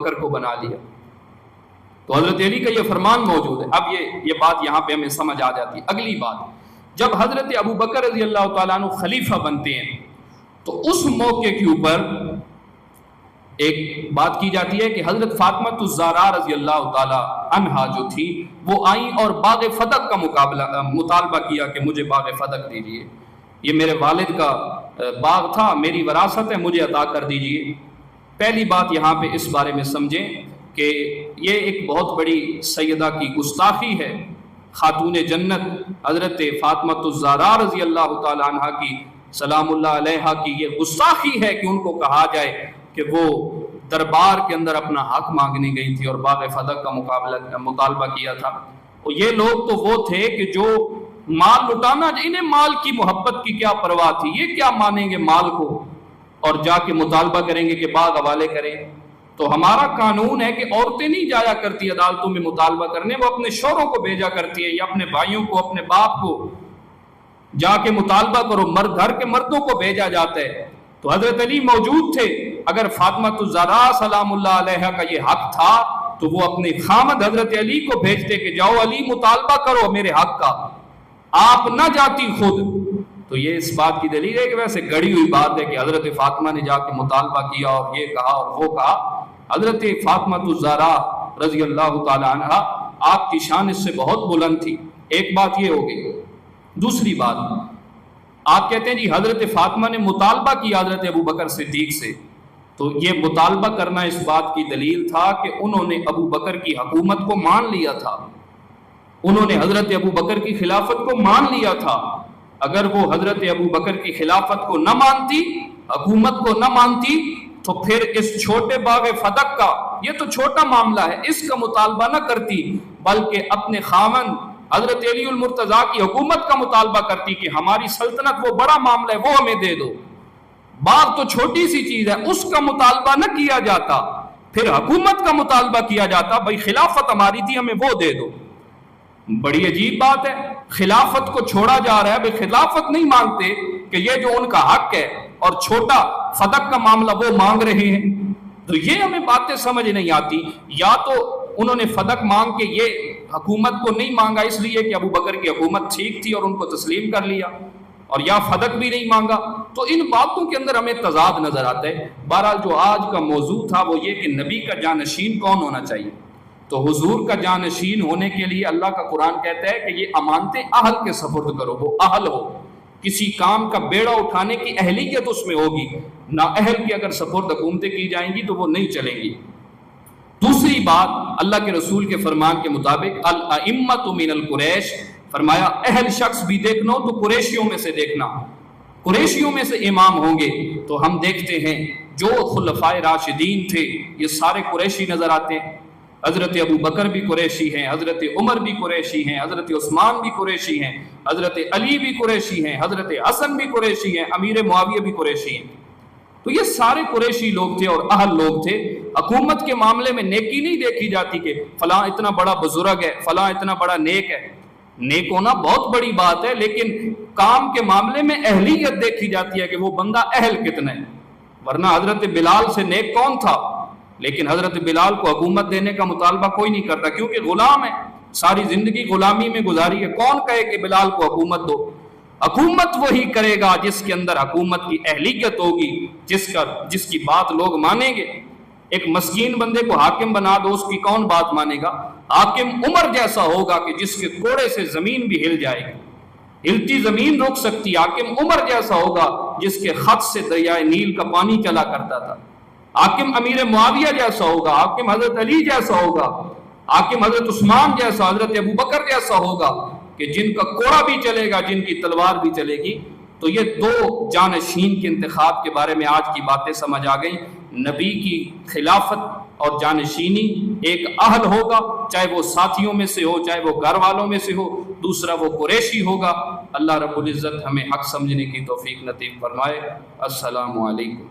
بکر کو بنا لیا۔ تو حضرت علی کا یہ فرمان موجود ہے۔ اب یہ بات یہاں پہ ہمیں سمجھ آ جاتی ہے۔ اگلی بات، جب حضرت ابو بکر رضی اللہ تعالیٰ عنہ خلیفہ بنتے ہیں تو اس موقع کے اوپر ایک بات کی جاتی ہے کہ حضرت فاطمہ الزہرا رضی اللہ تعالیٰ عنہا جو تھی وہ آئیں اور باغ فدق کا مطالبہ کیا کہ مجھے باغ فدق دیجیے، یہ میرے والد کا باغ تھا، میری وراثت ہے، مجھے عطا کر دیجیے۔ پہلی بات یہاں پہ اس بارے میں سمجھیں کہ یہ ایک بہت بڑی سیدہ کی گستاخی ہے، خاتون جنت حضرت فاطمہ الزہرا رضی اللہ تعالیٰ عنہ کی سلام اللہ علیہا کی یہ گستاخی ہے کہ ان کو کہا جائے کہ وہ دربار کے اندر اپنا حق مانگنے گئی تھی اور باغ فدق کا مطالبہ کیا تھا۔ اور یہ لوگ تو وہ تھے کہ جو مال لٹانا، انہیں مال کی محبت کی کیا پرواہ تھی، یہ کیا مانیں گے مال کو اور جا کے مطالبہ کریں گے کہ باغ حوالے کریں۔ تو ہمارا قانون ہے کہ عورتیں نہیں جایا کرتی عدالتوں میں مطالبہ کرنے، وہ اپنے شوہروں کو بھیجا کرتی ہیں یا اپنے بھائیوں کو، اپنے باپ کو جا کے مطالبہ کرو، مرد گھر کے مردوں کو بھیجا جاتا ہے۔ تو حضرت علی موجود تھے، اگر فاطمہ الزہرا سلام اللہ علیہا کا یہ حق تھا تو وہ اپنے خامد حضرت علی کو بھیجتے کہ جاؤ علی مطالبہ کرو میرے حق کا، آپ نہ جاتی خود۔ تو یہ اس بات کی دلیل ہے کہ ویسے گڑی ہوئی بات ہے کہ حضرت فاطمہ نے جا کے مطالبہ کیا اور یہ کہا اور وہ کہا۔ حضرت فاطمہ الزہرا رضی اللہ تعالی عنہ آپ کی شان اس سے بہت بلند تھی۔ ایک بات یہ ہو گئی۔ دوسری بات، آپ کہتے ہیں جی حضرت فاطمہ نے مطالبہ کیا حضرت ابو بکر صدیق سے، تو یہ مطالبہ کرنا اس بات کی دلیل تھا کہ انہوں نے ابو بکر کی حکومت کو مان لیا تھا، انہوں نے حضرت ابو بکر کی خلافت کو مان لیا تھا۔ اگر وہ حضرت ابو بکر کی خلافت کو نہ مانتی، حکومت کو نہ مانتی، تو پھر اس چھوٹے باغ فدق کا، یہ تو چھوٹا معاملہ ہے، اس کا مطالبہ نہ کرتی، بلکہ اپنے خاوند حضرت علی المرتضیٰ کی حکومت کا مطالبہ کرتی کہ ہماری سلطنت وہ بڑا معاملہ ہے، وہ ہمیں دے دو۔ باغ تو چھوٹی سی چیز ہے، اس کا مطالبہ نہ کیا جاتا، پھر حکومت کا مطالبہ کیا جاتا، بھائی خلافت ہماری تھی، ہمیں وہ دے دو۔ بڑی عجیب بات ہے، خلافت کو چھوڑا جا رہا ہے، بھائی خلافت نہیں مانگتے کہ یہ جو ان کا حق ہے، اور چھوٹا فدق کا معاملہ وہ مانگ رہے ہیں۔ تو یہ ہمیں باتیں سمجھ نہیں آتی، یا تو انہوں نے فدق مانگ کے یہ حکومت کو نہیں مانگا اس لیے کہ ابو بکر کی حکومت ٹھیک تھی اور ان کو تسلیم کر لیا، اور یا فدق بھی نہیں مانگا۔ تو ان باتوں کے اندر ہمیں تضاد نظر آتا ہے۔ بہرحال جو آج کا موضوع تھا وہ یہ کہ نبی کا جانشین کون ہونا چاہیے۔ تو حضور کا جانشین ہونے کے لیے اللہ کا قرآن کہتا ہے کہ یہ امانتیں اہل کے سپرد کرو، وہ اہل ہو، کسی کام کا بیڑا اٹھانے کی اہلیت اس میں ہوگی، نہ اہل کی اگر سپرد حکومتیں کی جائیں گی تو وہ نہیں چلیں گی۔ دوسری بات، اللہ کے رسول کے فرمان کے مطابق الائمۃ من القریش، فرمایا اہل شخص بھی دیکھنا ہو تو قریشیوں میں سے دیکھنا، قریشیوں میں سے امام ہوں گے۔ تو ہم دیکھتے ہیں جو خلفائے راشدین تھے یہ سارے قریشی نظر آتے ہیں۔ حضرت ابو بکر بھی قریشی ہیں، حضرت عمر بھی قریشی ہیں، حضرت عثمان بھی قریشی ہیں، حضرت علی بھی قریشی ہیں، حضرت حسن بھی قریشی ہیں، امیر معاویہ بھی قریشی ہیں۔ تو یہ سارے قریشی لوگ تھے اور اہل لوگ تھے۔ حکومت کے معاملے میں نیکی نہیں دیکھی جاتی کہ فلاں اتنا بڑا بزرگ ہے، فلاں اتنا بڑا نیک ہے۔ نیک ہونا بہت بڑی بات ہے، لیکن کام کے معاملے میں اہلیت دیکھی جاتی ہے کہ وہ بندہ اہل کتنا ہے۔ ورنہ حضرت بلال سے نیک کون تھا؟ لیکن حضرت بلال کو حکومت دینے کا مطالبہ کوئی نہیں کرتا، کیونکہ غلام ہے، ساری زندگی غلامی میں گزاری ہے۔ کون کہے کہ بلال کو حکومت دو؟ حکومت وہی کرے گا جس کے اندر حکومت کی اہلیت ہوگی، جس کی بات لوگ مانیں گے۔ ایک مسکین بندے کو حاکم بنا دو، اس کی کون بات مانے گا؟ حاکم عمر جیسا ہوگا کہ جس کے کوڑے سے زمین بھی ہل جائے گی، ہلتی زمین روک سکتی۔ حاکم عمر جیسا ہوگا جس کے خط سے دریائے نیل کا پانی چلا کرتا تھا۔ حاکم امیر معاویہ جیسا ہوگا، حاکم حضرت علی جیسا ہوگا، حاکم حضرت عثمان جیسا، حضرت ابو بکر جیسا ہوگا کہ جن کا کوڑا بھی چلے گا، جن کی تلوار بھی چلے گی۔ تو یہ دو جانشین کے انتخاب کے بارے میں آج کی باتیں سمجھ آ گئیں۔ نبی کی خلافت اور جانشینی ایک اہل ہوگا، چاہے وہ ساتھیوں میں سے ہو، چاہے وہ گھر والوں میں سے ہو، دوسرا وہ قریشی ہوگا۔ اللہ رب العزت ہمیں حق سمجھنے کی توفیق نصیب فرمائے۔ السلام علیکم۔